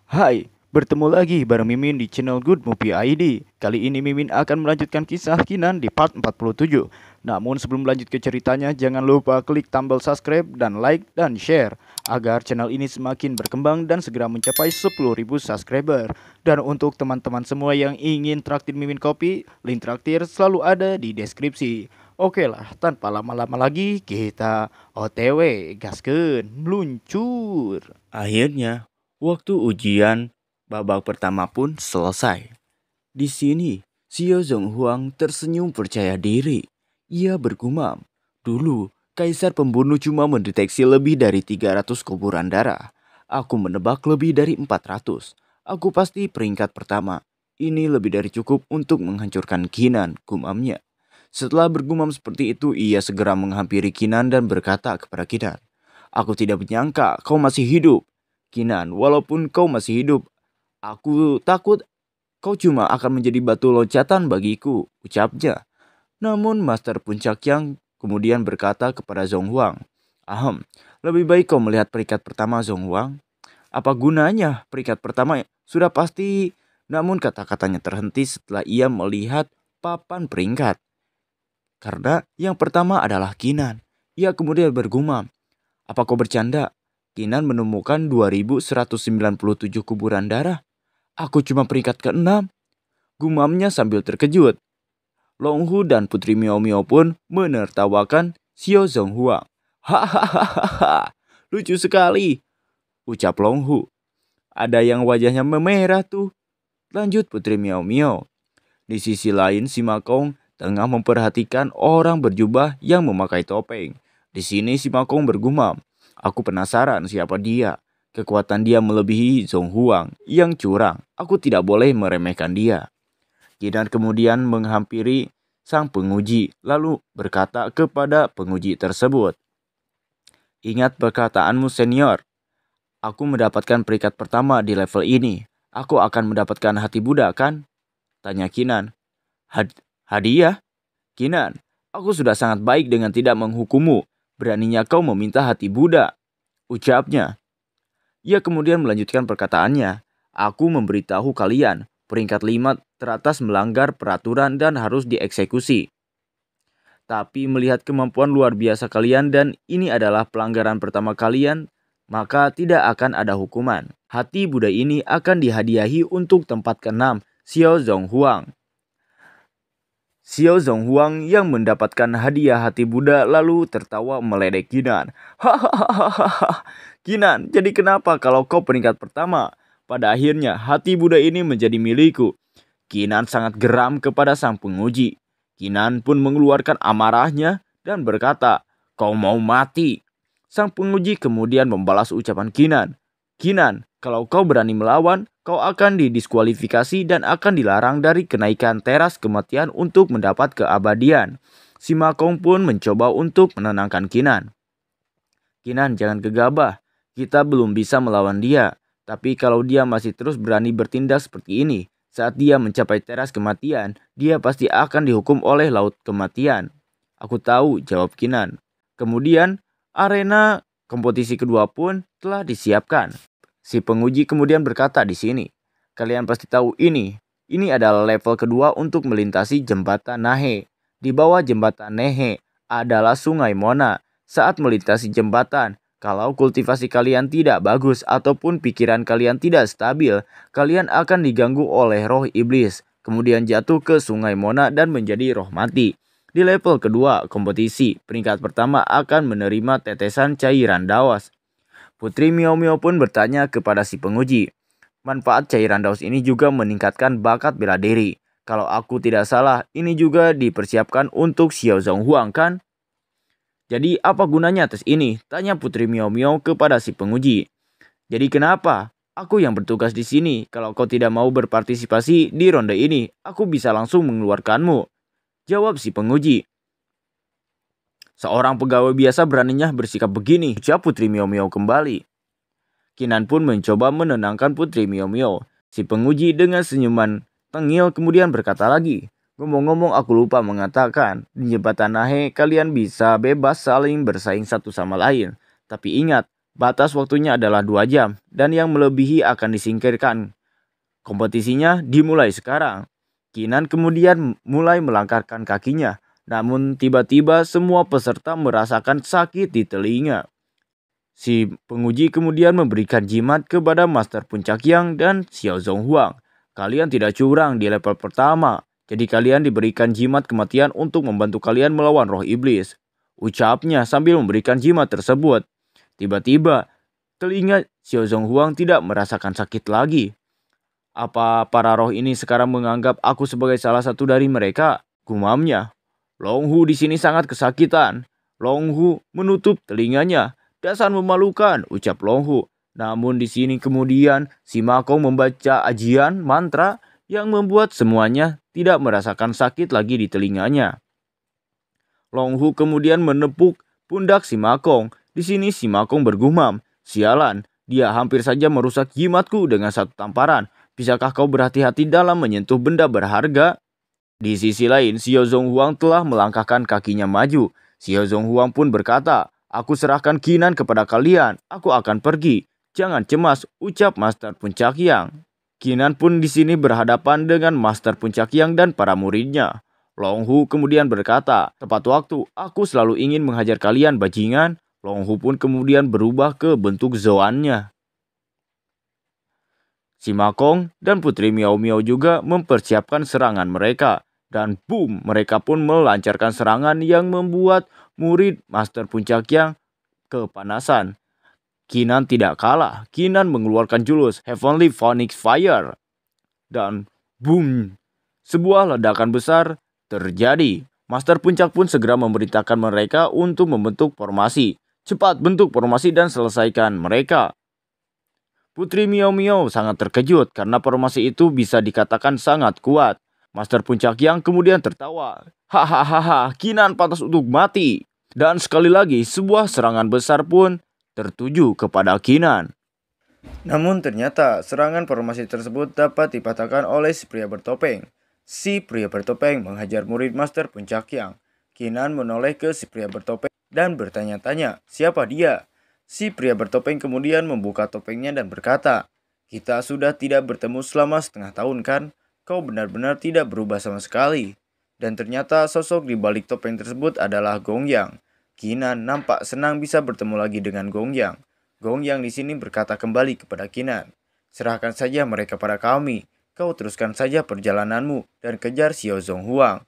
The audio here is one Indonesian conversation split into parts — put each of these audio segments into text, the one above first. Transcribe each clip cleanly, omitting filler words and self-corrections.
Hai, bertemu lagi bareng Mimin di channel Good Movie ID. Kali ini Mimin akan melanjutkan kisah Kinan di part 47. Namun sebelum lanjut ke ceritanya, jangan lupa klik tombol subscribe dan like dan share agar channel ini semakin berkembang dan segera mencapai 10.000 subscriber. Dan untuk teman-teman semua yang ingin traktir Mimin kopi, link traktir selalu ada di deskripsi. Oke lah, tanpa lama-lama lagi kita OTW gaskeun meluncur. Akhirnya, waktu ujian babak pertama pun selesai. Di sini, Xiao Zhonghuang tersenyum percaya diri. Ia bergumam, dulu Kaisar Pembunuh cuma mendeteksi lebih dari 300 kuburan darah. Aku menebak lebih dari 400. Aku pasti peringkat pertama. Ini lebih dari cukup untuk menghancurkan Kinan, gumamnya. Setelah bergumam seperti itu, ia segera menghampiri Kinan dan berkata kepada Kinan, "Aku tidak menyangka kau masih hidup. Kinan, walaupun kau masih hidup, aku takut kau cuma akan menjadi batu loncatan bagiku," ucapnya. Namun Master Puncak Yang kemudian berkata kepada Zhonghuang, "Ahem, lebih baik kau melihat peringkat pertama, Zhonghuang. Apa gunanya peringkat pertama sudah pasti." Namun kata-katanya terhenti setelah ia melihat papan peringkat. Karena yang pertama adalah Kinan. Ia kemudian bergumam, "Apa kau bercanda? Kinan menemukan 2197 kuburan darah. Aku cuma peringkat ke-6. Gumamnya sambil terkejut. Longhu dan Putri Miao Miao pun menertawakan Xiao Zhonghua. "Hahaha, lucu sekali," ucap Longhu. "Ada yang wajahnya memerah tuh," lanjut Putri Miao Miao. Di sisi lain, si Makong tengah memperhatikan orang berjubah yang memakai topeng. Di sini si Makong bergumam, "Aku penasaran siapa dia. Kekuatan dia melebihi Zhonghuang yang curang. Aku tidak boleh meremehkan dia." Kinan kemudian menghampiri sang penguji, lalu berkata kepada penguji tersebut, "Ingat perkataanmu, senior. Aku mendapatkan peringkat pertama di level ini. Aku akan mendapatkan hati Buddha, kan?" tanya Kinan. Hadiah?" "Kinan, aku sudah sangat baik dengan tidak menghukummu. Beraninya kau meminta hati Buddha," ucapnya. Ia kemudian melanjutkan perkataannya. "Aku memberitahu kalian, peringkat 5 teratas melanggar peraturan dan harus dieksekusi. Tapi melihat kemampuan luar biasa kalian dan ini adalah pelanggaran pertama kalian, maka tidak akan ada hukuman. Hati Buddha ini akan dihadiahi untuk tempat ke-6, Xiao Zhonghuang." Xiao Zhonghuang yang mendapatkan hadiah hati Buddha lalu tertawa meledek Kinan. "Hahaha, Kinan, jadi kenapa kalau kau peringkat pertama? Pada akhirnya hati Buddha ini menjadi milikku." Kinan sangat geram kepada sang penguji. Kinan pun mengeluarkan amarahnya dan berkata, "Kau mau mati." Sang penguji kemudian membalas ucapan Kinan. "Kinan, kalau kau berani melawan, kau akan didiskualifikasi dan akan dilarang dari kenaikan teras kematian untuk mendapat keabadian." Si Makong pun mencoba untuk menenangkan Kinan. "Kinan, jangan gegabah. Kita belum bisa melawan dia. Tapi kalau dia masih terus berani bertindak seperti ini, saat dia mencapai teras kematian, dia pasti akan dihukum oleh laut kematian." "Aku tahu," jawab Kinan. Kemudian, arena kompetisi kedua pun telah disiapkan. Si penguji kemudian berkata di sini, "Kalian pasti tahu ini. Ini adalah level kedua untuk melintasi jembatan Nahe. Di bawah jembatan Nahe adalah Sungai Mona. Saat melintasi jembatan, kalau kultivasi kalian tidak bagus ataupun pikiran kalian tidak stabil, kalian akan diganggu oleh roh iblis, kemudian jatuh ke Sungai Mona dan menjadi roh mati. Di level kedua kompetisi, peringkat pertama akan menerima tetesan cairan dawas." Putri Miao Miao pun bertanya kepada si penguji, "Manfaat cairan daus ini juga meningkatkan bakat bela diri. Kalau aku tidak salah, ini juga dipersiapkan untuk Xiao Zhonghuang, kan? Jadi apa gunanya tes ini?" tanya Putri Miao Miao kepada si penguji. "Jadi kenapa? Aku yang bertugas di sini. Kalau kau tidak mau berpartisipasi di ronde ini, aku bisa langsung mengeluarkanmu," jawab si penguji. "Seorang pegawai biasa beraninya bersikap begini," ucap Putri Miao Miao kembali. Kinan pun mencoba menenangkan Putri Miao Miao. Si penguji dengan senyuman tengil kemudian berkata lagi, "Ngomong-ngomong, aku lupa mengatakan, di jembatan Nahe kalian bisa bebas saling bersaing satu sama lain. Tapi ingat, Batas waktunya adalah 2 jam dan yang melebihi akan disingkirkan. Kompetisinya dimulai sekarang. Kinan kemudian mulai melangkahkan kakinya. Namun tiba-tiba semua peserta merasakan sakit di telinga. Si penguji kemudian memberikan jimat kepada Master Puncak Yang dan Xiao Zhonghuang. Kalian tidak curang di level pertama. Jadi kalian diberikan jimat kematian untuk membantu kalian melawan roh iblis. Ucapnya sambil memberikan jimat tersebut. Tiba-tiba, telinga Xiao Zhonghuang tidak merasakan sakit lagi. Apa para roh ini sekarang menganggap aku sebagai salah satu dari mereka? Gumamnya. Long Hu di sini sangat kesakitan. Long Hu menutup telinganya. Dasar memalukan, ucap Long Hu. Namun di sini kemudian si Makong membaca ajian mantra yang membuat semuanya tidak merasakan sakit lagi di telinganya. Long Hu kemudian menepuk pundak si Makong. Di sini si Makong bergumam, sialan, dia hampir saja merusak jimatku dengan satu tamparan. Bisakah kau berhati-hati dalam menyentuh benda berharga? Di sisi lain, Xiao Zhonghuang telah melangkahkan kakinya maju. Xiao Zhonghuang pun berkata, aku serahkan Kinan kepada kalian, aku akan pergi. Jangan cemas, ucap Master Puncak Yang. Kinan pun di sini berhadapan dengan Master Puncak Yang dan para muridnya. Long Hu kemudian berkata, tepat waktu, aku selalu ingin menghajar kalian bajingan. Long Hu pun kemudian berubah ke bentuk zoannya. Si Makong dan Putri Miao Miao juga mempersiapkan serangan mereka. Dan boom, mereka pun melancarkan serangan yang membuat murid Master Puncak Yang kepanasan. Kinan tidak kalah. Kinan mengeluarkan jurus Heavenly Phoenix Fire. Dan boom, sebuah ledakan besar terjadi. Master Puncak pun segera memerintahkan mereka untuk membentuk formasi. Cepat bentuk formasi dan selesaikan mereka. Putri Miao Miao sangat terkejut karena formasi itu bisa dikatakan sangat kuat. Master Puncak Yang kemudian tertawa. Hahaha, Kinan pantas untuk mati. Dan sekali lagi sebuah serangan besar pun tertuju kepada Kinan. Namun ternyata serangan formasi tersebut dapat dipatahkan oleh si pria bertopeng. Si pria bertopeng menghajar murid Master Puncak Yang. Kinan menoleh ke si pria bertopeng dan bertanya-tanya, siapa dia? Si pria bertopeng kemudian membuka topengnya dan berkata, kita sudah tidak bertemu selama setengah tahun kan? Kau benar-benar tidak berubah sama sekali. Dan ternyata sosok di balik topeng tersebut adalah Gong Yang. Kinan nampak senang bisa bertemu lagi dengan Gong Yang. Gong Yang di sini berkata kembali kepada Kinan, serahkan saja mereka pada kami. Kau teruskan saja perjalananmu dan kejar Xiao Zhonghuang.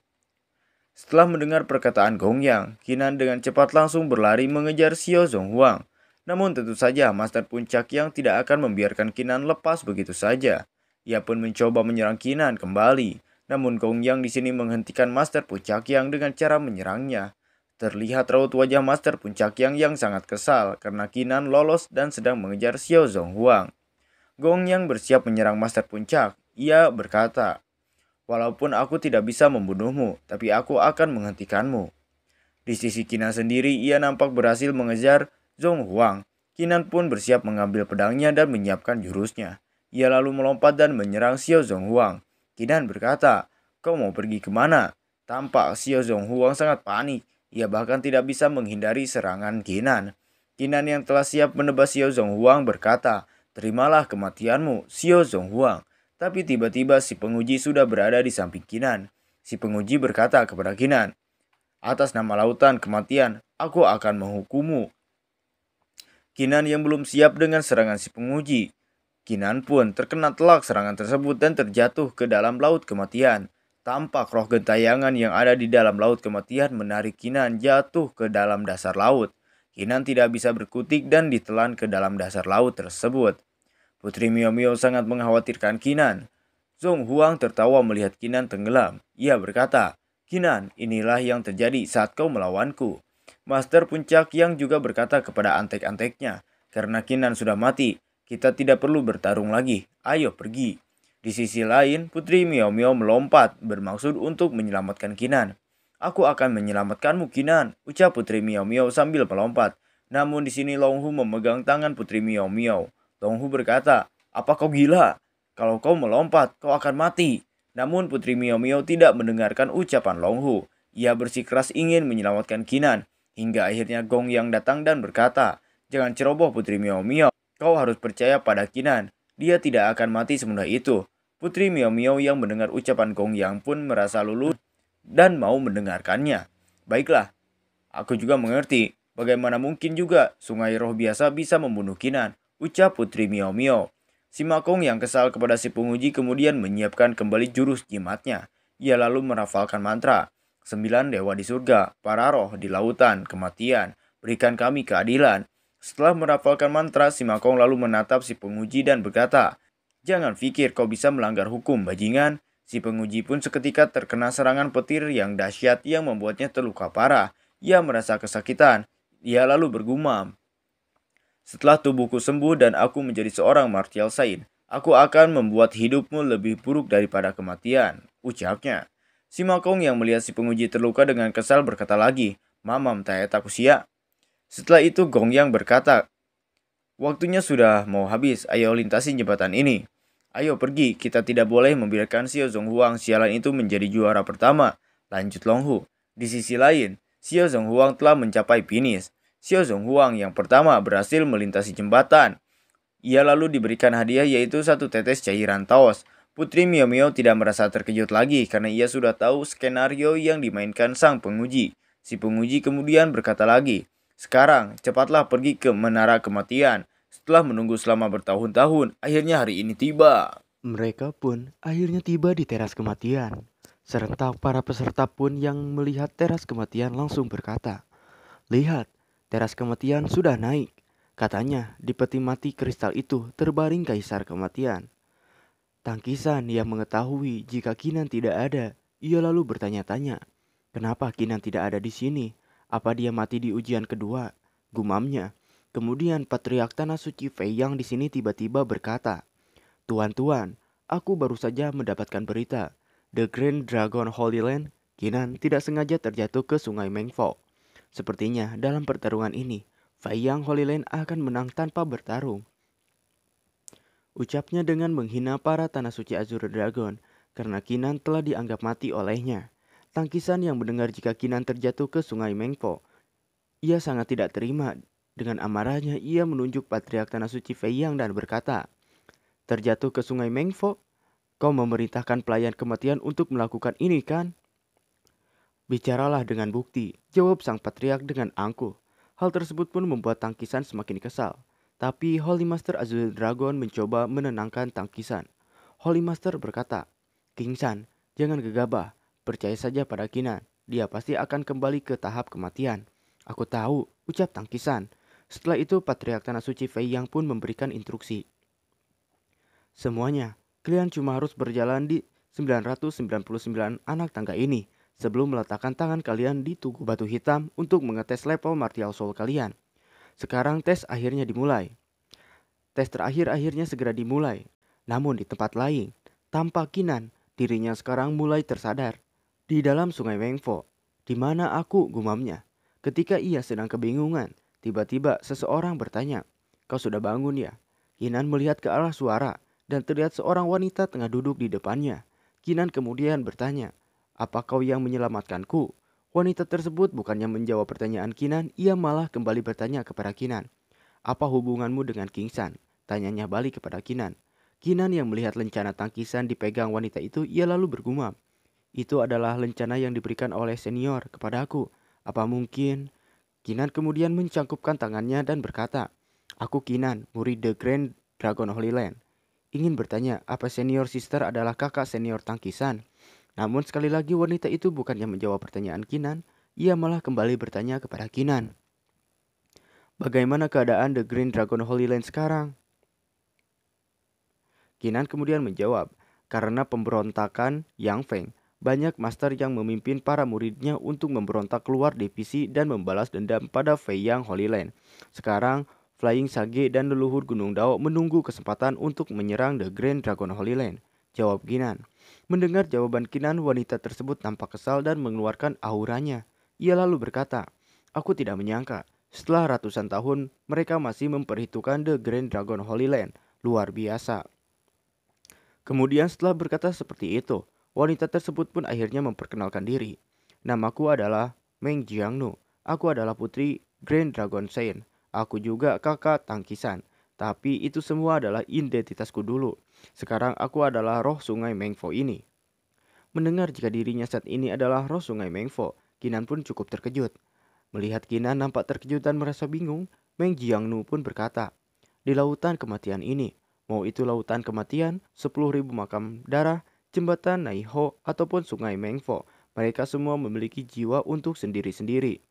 Setelah mendengar perkataan Gong Yang, Kinan dengan cepat langsung berlari mengejar Xiao Zhonghuang. Namun tentu saja Master Puncak Yang tidak akan membiarkan Kinan lepas begitu saja. Ia pun mencoba menyerang Kinan kembali. Namun Gong Yang di sini menghentikan Master Puncak Yang dengan cara menyerangnya. Terlihat raut wajah Master Puncak Yang sangat kesal karena Kinan lolos dan sedang mengejar Xiao Zhonghuang. Gong Yang bersiap menyerang Master Puncak. Ia berkata, walaupun aku tidak bisa membunuhmu, tapi aku akan menghentikanmu. Di sisi Kinan sendiri, ia nampak berhasil mengejar Zhonghuang. Kinan pun bersiap mengambil pedangnya dan menyiapkan jurusnya. Ia lalu melompat dan menyerang Xiao Zhonghuang. Kinan berkata, kau mau pergi kemana? Tampak Xiao Zhonghuang sangat panik. Ia bahkan tidak bisa menghindari serangan Kinan. Kinan yang telah siap menebas Xiao Zhonghuang berkata, terimalah kematianmu, Xiao Zhonghuang. Tapi tiba-tiba si penguji sudah berada di samping Kinan. Si penguji berkata kepada Kinan, atas nama lautan kematian, aku akan menghukummu. Kinan yang belum siap dengan serangan si penguji. Kinan pun terkena telak serangan tersebut dan terjatuh ke dalam laut kematian. Tampak roh gentayangan yang ada di dalam laut kematian menarik Kinan jatuh ke dalam dasar laut. Kinan tidak bisa berkutik dan ditelan ke dalam dasar laut tersebut. Putri Miao Miao sangat mengkhawatirkan Kinan. Zhonghuang tertawa melihat Kinan tenggelam. Ia berkata, Kinan, inilah yang terjadi saat kau melawanku. Master Puncak Yang juga berkata kepada antek-anteknya, karena Kinan sudah mati, kita tidak perlu bertarung lagi. Ayo pergi. Di sisi lain, Putri Miao Miao melompat bermaksud untuk menyelamatkan Kinan. Aku akan menyelamatkanmu, Kinan, ucap Putri Miao Miao sambil melompat. Namun di sini Long Hu memegang tangan Putri Miao Miao. Long Hu berkata, apa kau gila? Kalau kau melompat, kau akan mati. Namun Putri Miao Miao tidak mendengarkan ucapan Long Hu. Ia bersikeras ingin menyelamatkan Kinan. Hingga akhirnya Gong Yang datang dan berkata, Jangan ceroboh Putri Miao Miao. Kau harus percaya pada Kinan. Dia tidak akan mati semudah itu. Putri Miao Miao yang mendengar ucapan Gong Yang pun merasa luluh dan mau mendengarkannya. Baiklah, aku juga mengerti. Bagaimana mungkin juga sungai roh biasa bisa membunuh Kinan, ucap Putri Miao Miao. Si Makong yang kesal kepada si penguji kemudian menyiapkan kembali jurus jimatnya. Ia lalu merafalkan mantra. 9 dewa di surga, para roh di lautan, kematian, berikan kami keadilan. Setelah merafalkan mantra, si Makong lalu menatap si penguji dan berkata, "Jangan pikir kau bisa melanggar hukum, bajingan." Si penguji pun seketika terkena serangan petir yang dahsyat yang membuatnya terluka parah. Ia merasa kesakitan. Ia lalu bergumam, "Setelah tubuhku sembuh dan aku menjadi seorang martial saint, aku akan membuat hidupmu lebih buruk daripada kematian," ucapnya. Si Makong yang melihat si penguji terluka dengan kesal berkata lagi, "Mamam tayat aku sia." Setelah itu Gong Yang berkata, "Waktunya sudah mau habis, ayo lintasi jembatan ini. Ayo pergi, kita tidak boleh membiarkan Xiao Zonghuang sialan itu menjadi juara pertama," lanjut Long Hu. Di sisi lain, Xiao Zonghuang telah mencapai finish. Xiao Zonghuang yang pertama berhasil melintasi jembatan. Ia lalu diberikan hadiah yaitu satu tetes cairan taos. Putri Miao Miao tidak merasa terkejut lagi karena ia sudah tahu skenario yang dimainkan sang penguji. Si penguji kemudian berkata lagi, "Sekarang, cepatlah pergi ke Menara Kematian." Setelah menunggu selama bertahun-tahun, akhirnya hari ini tiba. Mereka pun akhirnya tiba di teras kematian. Serentak para peserta pun yang melihat teras kematian langsung berkata, "Lihat, teras kematian sudah naik." Katanya, di peti mati kristal itu terbaring kaisar kematian. Tangkisan yang mengetahui jika Kinan tidak ada, ia lalu bertanya-tanya, "Kenapa Kinan tidak ada di sini? Apa dia mati di ujian kedua?" Gumamnya. Kemudian Patriark Tanah Suci Fei yang di sini tiba-tiba berkata, "Tuan-tuan, aku baru saja mendapatkan berita. The Grand Dragon Holy Land, Kinan tidak sengaja terjatuh ke sungai Mengfo. Sepertinya dalam pertarungan ini, Fei Yang Holy Land akan menang tanpa bertarung." Ucapnya dengan menghina para Tanah Suci Azure Dragon karena Kinan telah dianggap mati olehnya. Tangkisan yang mendengar jika Kinan terjatuh ke sungai Mengfo, ia sangat tidak terima. Dengan amarahnya ia menunjuk Patriark Tanah Suci Fei Yang dan berkata, "Terjatuh ke sungai Mengfo? Kau memerintahkan pelayan kematian untuk melakukan ini kan?" "Bicaralah dengan bukti," jawab sang patriark dengan angkuh. Hal tersebut pun membuat Tangkisan semakin kesal. Tapi Holy Master Azul Dragon mencoba menenangkan Tangkisan. Holy Master berkata, "King San, jangan gegabah. Percaya saja pada Kinan. Dia pasti akan kembali ke tahap kematian." "Aku tahu," ucap Tangkisan. Setelah itu Patriark Tanah Suci Fei Yang pun memberikan instruksi. "Semuanya, kalian cuma harus berjalan di 999 anak tangga ini sebelum meletakkan tangan kalian di tugu batu hitam untuk mengetes level martial soul kalian. Sekarang tes akhirnya dimulai." Tes terakhir akhirnya segera dimulai. Namun di tempat lain, tampak Kinan, dirinya sekarang mulai tersadar. Di dalam sungai Mengfo, "Di mana aku?" gumamnya. Ketika ia sedang kebingungan, tiba-tiba seseorang bertanya, "Kau sudah bangun ya?" Kinan melihat ke arah suara dan terlihat seorang wanita tengah duduk di depannya. Kinan kemudian bertanya, "Apa kau yang menyelamatkanku?" Wanita tersebut bukannya menjawab pertanyaan Kinan, ia malah kembali bertanya kepada Kinan, "Apa hubunganmu dengan King San?" Tanyanya balik kepada Kinan. Kinan yang melihat lencana Tangkisan dipegang wanita itu, ia lalu bergumam, "Itu adalah lencana yang diberikan oleh senior kepadaku. Apa mungkin?" Kinan kemudian mencangkupkan tangannya dan berkata, "Aku Kinan, murid The Grand Dragon Holy Land. Ingin bertanya, apa senior sister adalah kakak senior Tangkisan?" Namun sekali lagi wanita itu bukannya menjawab pertanyaan Kinan, ia malah kembali bertanya kepada Kinan, "Bagaimana keadaan The Green Dragon Holy Land sekarang?" Kinan kemudian menjawab, "Karena pemberontakan Yang Feng, banyak master yang memimpin para muridnya untuk memberontak keluar divisi dan membalas dendam pada Fei Yang Holy Land. Sekarang, Flying Sage dan leluhur Gunung Dao menunggu kesempatan untuk menyerang The Grand Dragon Holy Land," jawab Kinan. Mendengar jawaban Kinan, wanita tersebut tampak kesal dan mengeluarkan auranya. Ia lalu berkata, "Aku tidak menyangka, setelah ratusan tahun mereka masih memperhitungkan The Grand Dragon Holy Land. Luar biasa." Kemudian setelah berkata seperti itu, wanita tersebut pun akhirnya memperkenalkan diri. "Namaku adalah Meng Jiangnu. Aku adalah putri Grand Dragon Saint. Aku juga kakak tangkisan. Tapi itu semua adalah identitasku dulu. Sekarang aku adalah roh sungai Mengfo ini. Mendengar jika dirinya saat ini adalah roh sungai Mengfo, Kinan pun cukup terkejut. Melihat Kinan nampak terkejut dan merasa bingung, Meng Jiangnu pun berkata, di lautan kematian ini, mau itu lautan kematian, 10.000 makam darah, jembatan Naiho, ataupun sungai Mengfo, mereka semua memiliki jiwa untuk sendiri-sendiri.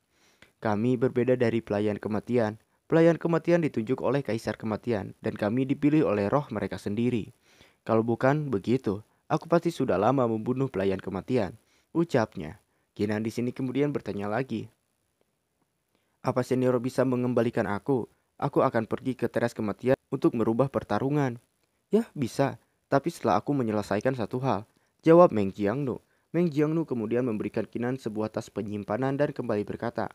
Kami berbeda dari pelayan kematian. Pelayan kematian ditunjuk oleh kaisar kematian, dan kami dipilih oleh roh mereka sendiri. Kalau bukan begitu, aku pasti sudah lama membunuh pelayan kematian, ucapnya. Kinan di sini kemudian bertanya lagi, apa senior bisa mengembalikan aku? Aku akan pergi ke teras kematian untuk merubah pertarungan. Ya, bisa. Tapi setelah aku menyelesaikan satu hal, jawab Meng Jiangnu. Meng Jiangnu kemudian memberikan Kinan sebuah tas penyimpanan dan kembali berkata,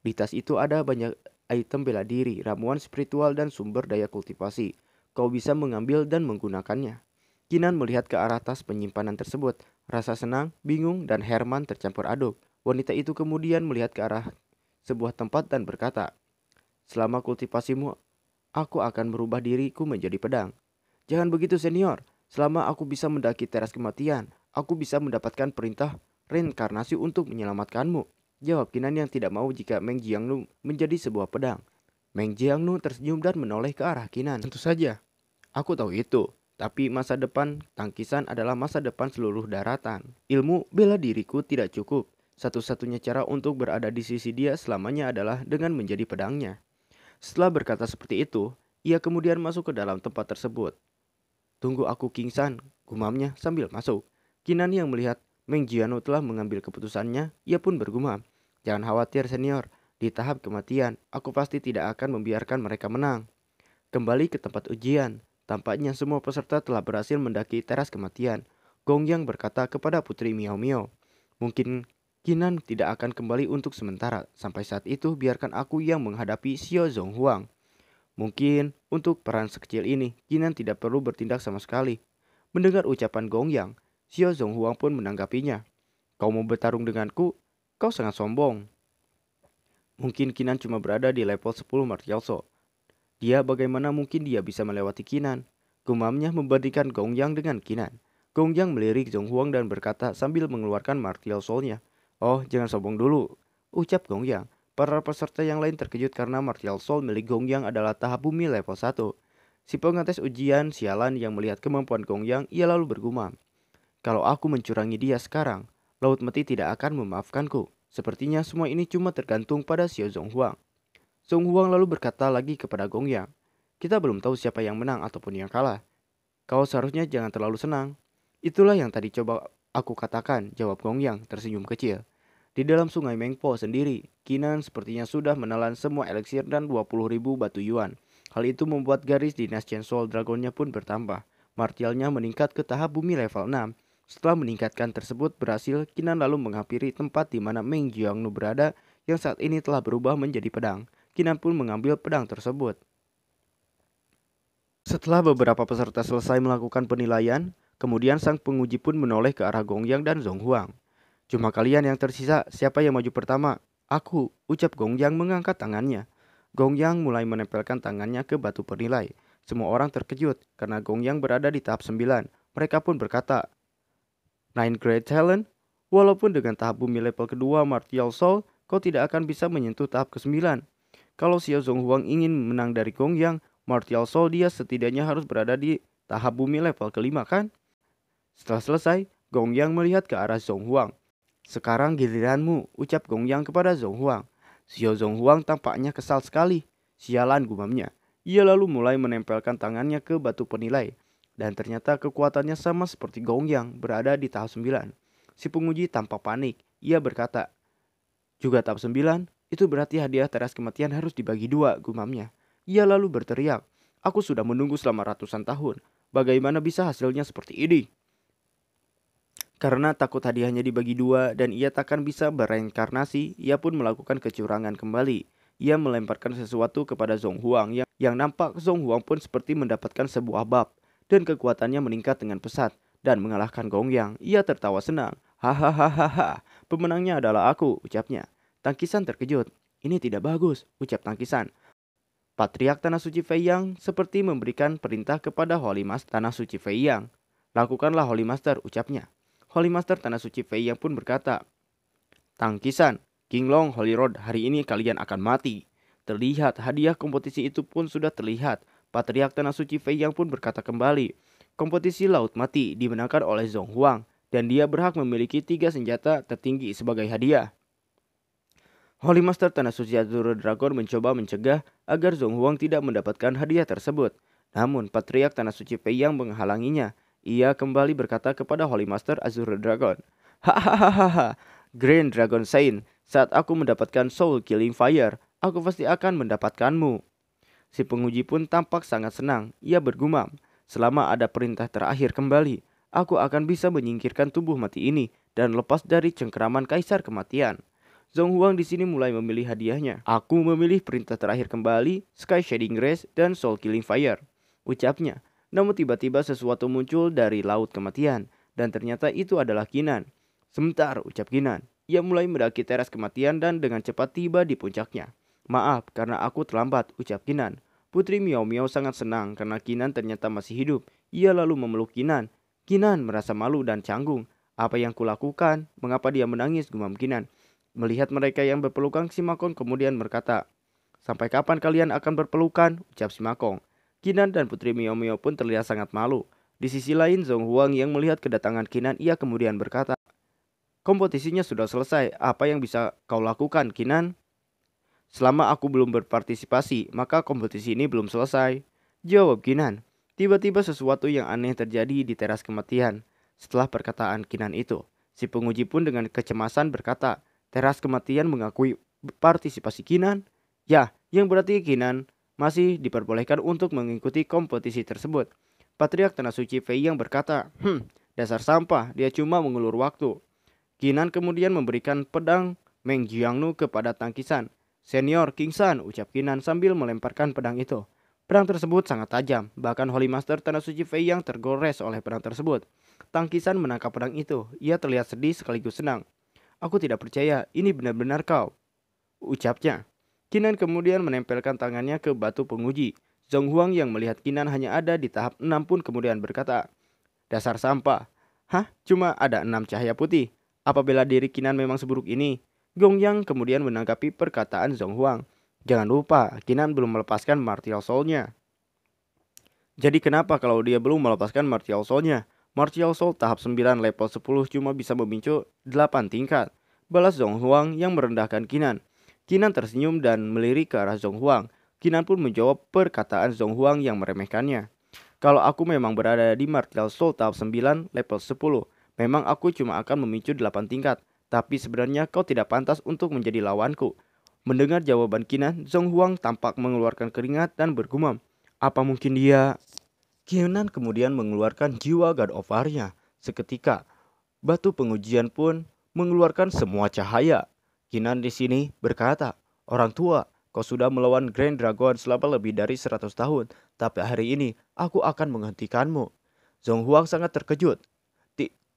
di tas itu ada banyak item bela diri, ramuan spiritual dan sumber daya kultivasi. Kau bisa mengambil dan menggunakannya. Kinan melihat ke arah tas penyimpanan tersebut. Rasa senang, bingung, dan Herman tercampur aduk. Wanita itu kemudian melihat ke arah sebuah tempat dan berkata, selama kultivasimu, aku akan merubah diriku menjadi pedang. Jangan begitu senior, selama aku bisa mendaki teras kematian, aku bisa mendapatkan perintah reinkarnasi untuk menyelamatkanmu. Jawab Kinan yang tidak mau jika Meng Jiangnu menjadi sebuah pedang. Meng Jiangnu tersenyum dan menoleh ke arah Kinan. Tentu saja, aku tahu itu. Tapi masa depan tangkisan adalah masa depan seluruh daratan. Ilmu bela diriku tidak cukup. Satu-satunya cara untuk berada di sisi dia selamanya adalah dengan menjadi pedangnya. Setelah berkata seperti itu, ia kemudian masuk ke dalam tempat tersebut. Tunggu aku King San, gumamnya sambil masuk. Kinan yang melihat Meng Jiangnu telah mengambil keputusannya, ia pun bergumam. Jangan khawatir senior, di tahap kematian, aku pasti tidak akan membiarkan mereka menang. Kembali ke tempat ujian, tampaknya semua peserta telah berhasil mendaki teras kematian. Gong Yang berkata kepada Putri Miao Miao, mungkin Kinan tidak akan kembali untuk sementara. Sampai saat itu biarkan aku yang menghadapi Xiao Zhonghuang. Mungkin untuk peran sekecil ini, Kinan tidak perlu bertindak sama sekali. Mendengar ucapan Gong Yang, Xiao Zhonghuang pun menanggapinya. Kau mau bertarung denganku? Kau sangat sombong. Mungkin Kinan cuma berada di level 10 martial soul. Bagaimana mungkin dia bisa melewati Kinan? Gumamnya membandingkan Gong Yang dengan Kinan. Gong Yang melirik Zhonghuang dan berkata sambil mengeluarkan martial soul-nya. Oh, jangan sombong dulu, ucap Gong Yang. Para peserta yang lain terkejut karena martial soul milik Gong Yang adalah tahap bumi level 1. Si pengetes ujian sialan yang melihat kemampuan Gong Yang, ia lalu bergumam. Kalau aku mencurangi dia sekarang, Laut Mati tidak akan memaafkanku. Sepertinya semua ini cuma tergantung pada Xiao Zhonghuang. Zhonghuang lalu berkata lagi kepada Gong Yang, kita belum tahu siapa yang menang ataupun yang kalah. Kau seharusnya jangan terlalu senang. Itulah yang tadi coba aku katakan, jawab Gong Yang tersenyum kecil. Di dalam sungai Mengpo sendiri, Kinan sepertinya sudah menelan semua eliksir dan 20.000 batu yuan. Hal itu membuat garis dinas Chainsaw Dragonnya pun bertambah. Martialnya meningkat ke tahap bumi level 6. Setelah meningkatkan tersebut berhasil, Kinan lalu menghampiri tempat di mana Meng Jiangnu berada yang saat ini telah berubah menjadi pedang. Kinan pun mengambil pedang tersebut. Setelah beberapa peserta selesai melakukan penilaian, kemudian sang penguji pun menoleh ke arah Gong Yang dan Zhonghuang. Cuma kalian yang tersisa, siapa yang maju pertama? Aku, ucap Gong Yang mengangkat tangannya. Gong Yang mulai menempelkan tangannya ke batu penilai. Semua orang terkejut karena Gong Yang berada di tahap 9. Mereka pun berkata, Nine Great Talent, walaupun dengan tahap bumi level kedua Martial Soul, kau tidak akan bisa menyentuh tahap ke-9. Kalau Xiao Zhonghuang ingin menang dari Gong Yang, Martial Soul dia setidaknya harus berada di tahap bumi level ke-5 kan? Setelah selesai, Gong Yang melihat ke arah Zhonghuang. Sekarang giliranmu, ucap Gong Yang kepada Zhonghuang. Xiao Zhonghuang tampaknya kesal sekali. Sialan, gumamnya. Ia lalu mulai menempelkan tangannya ke batu penilai. Dan ternyata kekuatannya sama seperti Gong Yang berada di tahap 9. Si penguji tampak panik. Ia berkata, juga tahap 9? Itu berarti hadiah teras kematian harus dibagi dua, gumamnya. Ia lalu berteriak, aku sudah menunggu selama ratusan tahun. Bagaimana bisa hasilnya seperti ini? Karena takut hadiahnya dibagi dua dan ia takkan bisa bereinkarnasi, ia pun melakukan kecurangan kembali. Ia melemparkan sesuatu kepada Zhonghuang yang nampak Zhonghuang pun seperti mendapatkan sebuah bab. Dan kekuatannya meningkat dengan pesat dan mengalahkan Gong Yang. Ia tertawa senang. Hahaha, pemenangnya adalah aku, ucapnya. Tangkisan terkejut. Ini tidak bagus, ucap Tangkisan. Patriark Tanah Suci Fei Yang seperti memberikan perintah kepada Holy Master Tanah Suci Fei Yang. Lakukanlah Holy Master, ucapnya. Holy Master Tanah Suci Fei Yang pun berkata, Tangkisan, King Long Holy Road, hari ini kalian akan mati. Terlihat hadiah kompetisi itu pun sudah terlihat. Patriark Tanah Suci Fei Yang pun berkata kembali, kompetisi Laut Mati dimenangkan oleh Zhong Huang dan dia berhak memiliki 3 senjata tertinggi sebagai hadiah. Holy Master Tanah Suci Azure Dragon mencoba mencegah agar Zhong Huang tidak mendapatkan hadiah tersebut. Namun Patriark Tanah Suci Fei Yang menghalanginya. Ia kembali berkata kepada Holy Master Azure Dragon, hahaha, Grand Dragon Saint, saat aku mendapatkan Soul Killing Fire, aku pasti akan mendapatkanmu. Si penguji pun tampak sangat senang. Ia bergumam, selama ada perintah terakhir kembali, aku akan bisa menyingkirkan tubuh mati ini dan lepas dari cengkeraman Kaisar Kematian. Zhong Huang di sini mulai memilih hadiahnya. Aku memilih perintah terakhir kembali, Sky Shading Race dan Soul Killing Fire, ucapnya. Namun tiba-tiba sesuatu muncul dari Laut Kematian dan ternyata itu adalah Kinan. Sebentar, ucap Kinan. Ia mulai mendaki teras kematian dan dengan cepat tiba di puncaknya. Maaf karena aku terlambat, ucap Kinan. Putri Miao Miao sangat senang karena Kinan ternyata masih hidup. Ia lalu memeluk Kinan. Kinan merasa malu dan canggung. Apa yang kulakukan? Mengapa dia menangis? Gumam Kinan. Melihat mereka yang berpelukan, si Makong kemudian berkata, sampai kapan kalian akan berpelukan? Ucap si Makong. Kinan dan Putri Miao Miao pun terlihat sangat malu. Di sisi lain, Zhong Huang yang melihat kedatangan Kinan, ia kemudian berkata, kompetisinya sudah selesai, apa yang bisa kau lakukan, Kinan? Selama aku belum berpartisipasi, maka kompetisi ini belum selesai, jawab Kinan. Tiba-tiba sesuatu yang aneh terjadi di teras kematian. Setelah perkataan Kinan itu, si penguji pun dengan kecemasan berkata, teras kematian mengakui partisipasi Kinan? Ya, yang berarti Kinan masih diperbolehkan untuk mengikuti kompetisi tersebut. Patriark Tanah Suci Fei Yang berkata, dasar sampah, dia cuma mengulur waktu. Kinan kemudian memberikan pedang Meng Jiangnu kepada Tangkisan. Senior King San, ucap Kinan sambil melemparkan pedang itu. Pedang tersebut sangat tajam, bahkan Holy Master Tanah Suci Fei Yang tergores oleh pedang tersebut. Tangkisan menangkap pedang itu, ia terlihat sedih sekaligus senang. Aku tidak percaya, ini benar-benar kau, ucapnya. Kinan kemudian menempelkan tangannya ke batu penguji. Zhong Huang yang melihat Kinan hanya ada di tahap 6 pun kemudian berkata, dasar sampah. Hah? Cuma ada 6 cahaya putih. Apa bela diri Kinan memang seburuk ini? Gong Yang kemudian menanggapi perkataan Zhong Huang. Jangan lupa, Kinan belum melepaskan Martial Soul-nya. Jadi kenapa kalau dia belum melepaskan Martial Soul-nya? Martial Soul tahap 9 level 10 cuma bisa memicu 8 tingkat. Balas Zhong Huang yang merendahkan Kinan. Kinan tersenyum dan melirik ke arah Zhong Huang. Kinan pun menjawab perkataan Zhong Huang yang meremehkannya. Kalau aku memang berada di Martial Soul tahap 9 level 10, memang aku cuma akan memicu 8 tingkat. Tapi sebenarnya kau tidak pantas untuk menjadi lawanku. Mendengar jawaban Kinan, Zhong Huang tampak mengeluarkan keringat dan bergumam. Apa mungkin dia... Kinan kemudian mengeluarkan jiwa God of War-nya. Seketika, batu pengujian pun mengeluarkan semua cahaya. Kinan di sini berkata, orang tua, kau sudah melawan Grand Dragon selama lebih dari 100 tahun, tapi hari ini aku akan menghentikanmu. Zhong Huang sangat terkejut.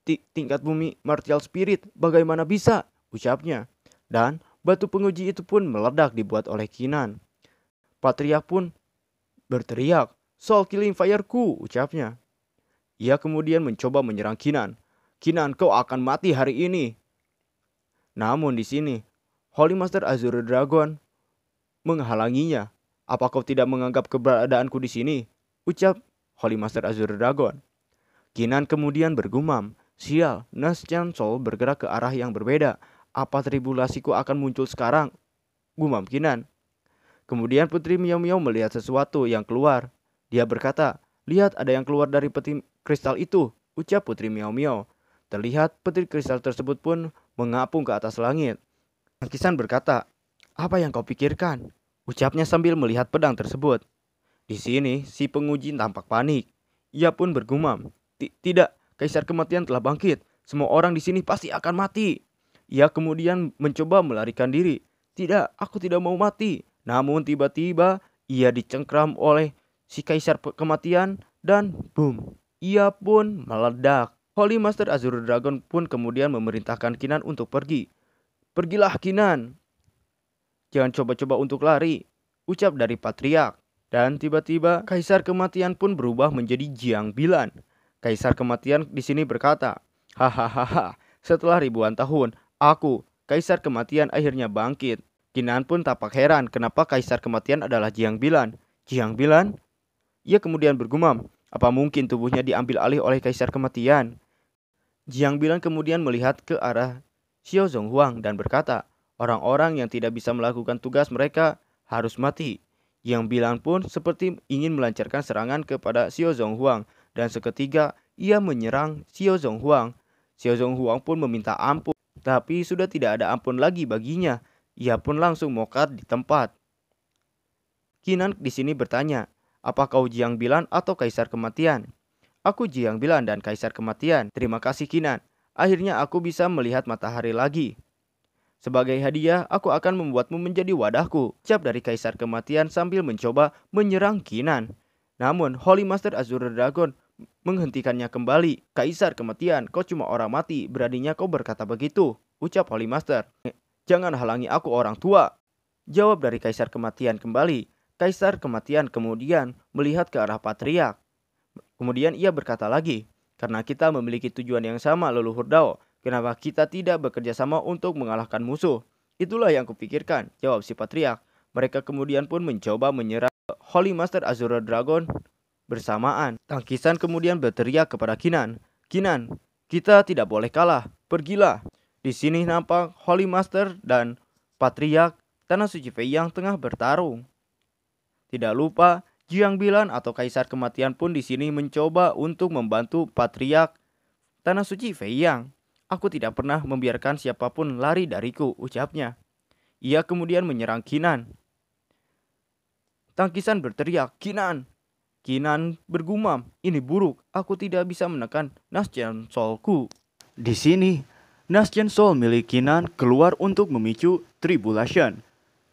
Tingkat bumi Martial Spirit, bagaimana bisa? Ucapnya. Dan batu penguji itu pun meledak dibuat oleh Kinan. Patriark pun berteriak, Soul Killing Fire-ku, ucapnya. Ia kemudian mencoba menyerang Kinan. Kinan, kau akan mati hari ini. Namun di sini, Holy Master Azure Dragon menghalanginya. Apa kau tidak menganggap keberadaanku di sini? Ucap Holy Master Azure Dragon. Kinan kemudian bergumam, sial, Nastian Soul bergerak ke arah yang berbeda. Apa tribulasiku akan muncul sekarang? Gumam Kinan. Kemudian Putri Miao Miao melihat sesuatu yang keluar. Dia berkata, lihat ada yang keluar dari peti kristal itu, ucap Putri Miao Miao. Terlihat peti kristal tersebut pun mengapung ke atas langit. Tangkisan berkata, apa yang kau pikirkan? Ucapnya sambil melihat pedang tersebut. Di sini si penguji tampak panik. Ia pun bergumam, tidak, Kaisar Kematian telah bangkit. Semua orang di sini pasti akan mati. Ia kemudian mencoba melarikan diri. Tidak, aku tidak mau mati. Namun tiba-tiba ia dicengkram oleh si Kaisar Kematian dan boom, ia pun meledak. Holy Master Azure Dragon pun kemudian memerintahkan Kinan untuk pergi. Pergilah Kinan. Jangan coba-coba untuk lari, ucap dari patriark. Dan tiba-tiba Kaisar Kematian pun berubah menjadi Jiang Bilan. Kaisar Kematian di sini berkata, hahaha, setelah ribuan tahun, aku, Kaisar Kematian akhirnya bangkit. Kinan pun tampak heran kenapa Kaisar Kematian adalah Jiang Bilan. Jiang Bilan? Ia kemudian bergumam, apa mungkin tubuhnya diambil alih oleh Kaisar Kematian? Jiang Bilan kemudian melihat ke arah Xiao Zonghuang dan berkata, orang-orang yang tidak bisa melakukan tugas mereka harus mati. Jiang Bilan pun seperti ingin melancarkan serangan kepada Xiao Zonghuang dan seketika ia menyerang Xiao Zonghuang. Xiao Zonghuang pun meminta ampun, tapi sudah tidak ada ampun lagi baginya. Ia pun langsung mokat di tempat. Kinan di sini bertanya, apa kau Jiang Bilan atau Kaisar Kematian? Aku Jiang Bilan dan Kaisar Kematian. Terima kasih Kinan. Akhirnya aku bisa melihat matahari lagi. Sebagai hadiah, aku akan membuatmu menjadi wadahku, ucap dari Kaisar Kematian sambil mencoba menyerang Kinan. Namun, Holy Master Azure Dragon menghentikannya kembali. Kaisar Kematian, kau cuma orang mati, beraninya kau berkata begitu, ucap Holy Master. Jangan halangi aku orang tua, jawab dari Kaisar Kematian kembali. Kaisar Kematian kemudian melihat ke arah patriark. Kemudian ia berkata lagi, karena kita memiliki tujuan yang sama leluhur Dao, kenapa kita tidak bekerja sama untuk mengalahkan musuh? Itulah yang kupikirkan, jawab si patriark. Mereka kemudian pun mencoba menyerang Holy Master Azure Dragon bersamaan. Tangkisan kemudian berteriak kepada Kinan, Kinan, kita tidak boleh kalah, pergilah. Di sini nampak Holy Master dan patriark Tanah Suci Fei yang tengah bertarung. Tidak lupa, Jiang Bilan atau Kaisar Kematian pun di sini mencoba untuk membantu patriark Tanah Suci Fei Yang. Aku tidak pernah membiarkan siapapun lari dariku, ucapnya. Ia kemudian menyerang Kinan. Tangkisan berteriak, Kinan. Kinan bergumam, ini buruk, aku tidak bisa menekan Nascian Soulku. Di sini, Nascian Soul milik Kinan keluar untuk memicu Tribulation.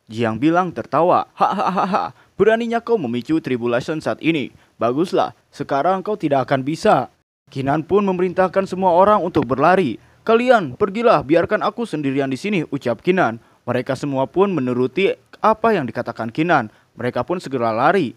Jiang Bilan tertawa, hahaha, beraninya kau memicu Tribulation saat ini. Baguslah, sekarang kau tidak akan bisa. Kinan pun memerintahkan semua orang untuk berlari. Kalian pergilah, biarkan aku sendirian di sini, ucap Kinan. Mereka semua pun menuruti apa yang dikatakan Kinan. Mereka pun segera lari.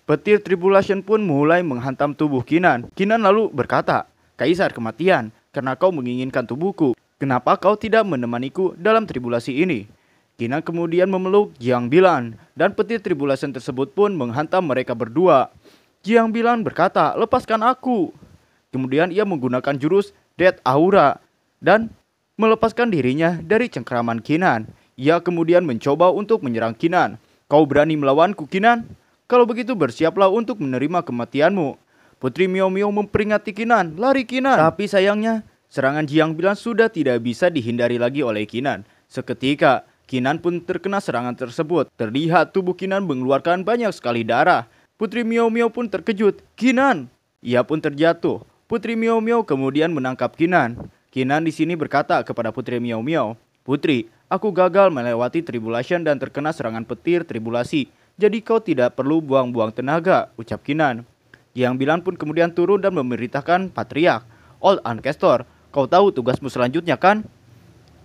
Petir Tribulation pun mulai menghantam tubuh Kinan. Kinan lalu berkata, Kaisar Kematian, karena kau menginginkan tubuhku, kenapa kau tidak menemaniku dalam tribulasi ini? Kinan kemudian memeluk Jiang Bilan dan petir Tribulation tersebut pun menghantam mereka berdua. Jiang Bilan berkata, lepaskan aku. Kemudian ia menggunakan jurus Death Aura dan melepaskan dirinya dari cengkraman Kinan. Ia kemudian mencoba untuk menyerang Kinan. Kau berani melawanku Kinan? Kalau begitu bersiaplah untuk menerima kematianmu. Putri Miao Miao memperingati Kinan, lari Kinan. Tapi sayangnya, serangan Jiang Bilan sudah tidak bisa dihindari lagi oleh Kinan. Seketika, Kinan pun terkena serangan tersebut. Terlihat tubuh Kinan mengeluarkan banyak sekali darah. Putri Miao Miao pun terkejut. Kinan! Ia pun terjatuh. Putri Miao Miao kemudian menangkap Kinan. Kinan di sini berkata kepada Putri Miao Miao, Putri, aku gagal melewati Tribulation dan terkena serangan petir Tribulasi. Jadi kau tidak perlu buang-buang tenaga, ucap Kinan. Jiang Bilan pun kemudian turun dan memerintahkan patriark, Old Ancestor, kau tahu tugasmu selanjutnya kan?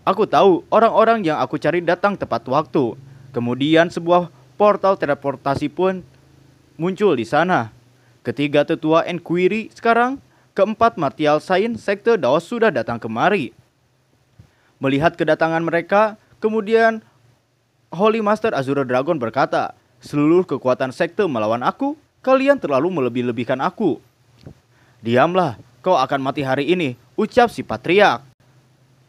Aku tahu, orang-orang yang aku cari datang tepat waktu. Kemudian sebuah portal teleportasi pun muncul di sana. Ketiga tetua Enquiry sekarang, keempat martial science sekte Dao sudah datang kemari. Melihat kedatangan mereka, kemudian Holy Master Azure Dragon berkata, seluruh kekuatan sekte melawan aku, kalian terlalu melebih-lebihkan aku. Diamlah, kau akan mati hari ini, ucap si patriark.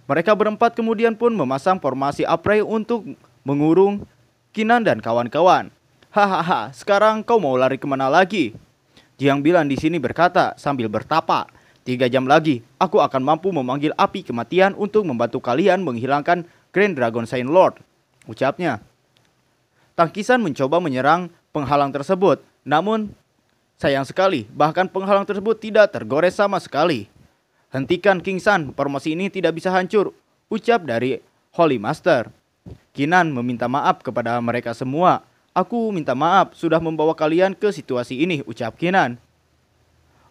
Mereka berempat kemudian pun memasang formasi Apray untuk mengurung Kinan dan kawan-kawan. Hahaha, sekarang kau mau lari kemana lagi? Jiang Bilan di sini berkata sambil bertapa. 3 jam lagi, aku akan mampu memanggil api kematian untuk membantu kalian menghilangkan Grand Dragon Sign Lord, ucapnya. Tangkisan mencoba menyerang penghalang tersebut, namun sayang sekali, bahkan penghalang tersebut tidak tergores sama sekali. Hentikan King San, formasi ini tidak bisa hancur, ucap dari Holy Master. Kinan meminta maaf kepada mereka semua. Aku minta maaf sudah membawa kalian ke situasi ini, ucap Kinan.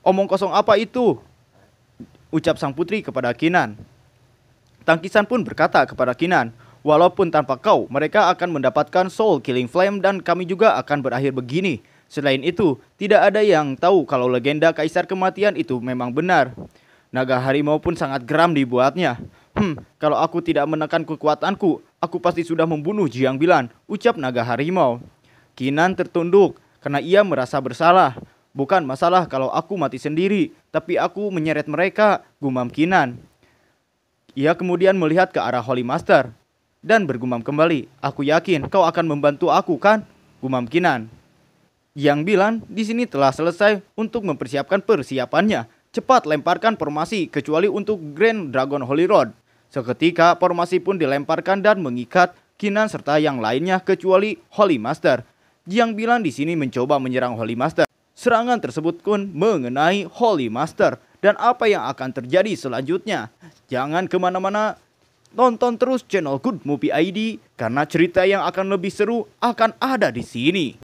Omong kosong apa itu? Ucap sang putri kepada Kinan. Tangkisan pun berkata kepada Kinan, Walaupun tanpa kau, mereka akan mendapatkan Soul Killing Flame dan kami juga akan berakhir begini. Selain itu, tidak ada yang tahu kalau legenda Kaisar Kematian itu memang benar. Naga harimau pun sangat geram dibuatnya. Kalau aku tidak menekan kekuatanku, aku pasti sudah membunuh Jiang Bilan, ucap naga harimau. Kinan tertunduk karena ia merasa bersalah. Bukan masalah kalau aku mati sendiri, tapi aku menyeret mereka, gumam Kinan. Ia kemudian melihat ke arah Holy Master dan bergumam kembali, aku yakin kau akan membantu aku kan? Gumam Kinan. Yang Bilan di sini telah selesai untuk mempersiapkan persiapannya. Cepat lemparkan formasi kecuali untuk Grand Dragon Holy Rod. Seketika formasi pun dilemparkan dan mengikat Kinan serta yang lainnya kecuali Holy Master. Yang Bilan di sini mencoba menyerang Holy Master. Serangan tersebut pun mengenai Holy Master. Dan apa yang akan terjadi selanjutnya? Jangan kemana-mana, tonton terus channel Good Movie ID karena cerita yang akan lebih seru akan ada di sini.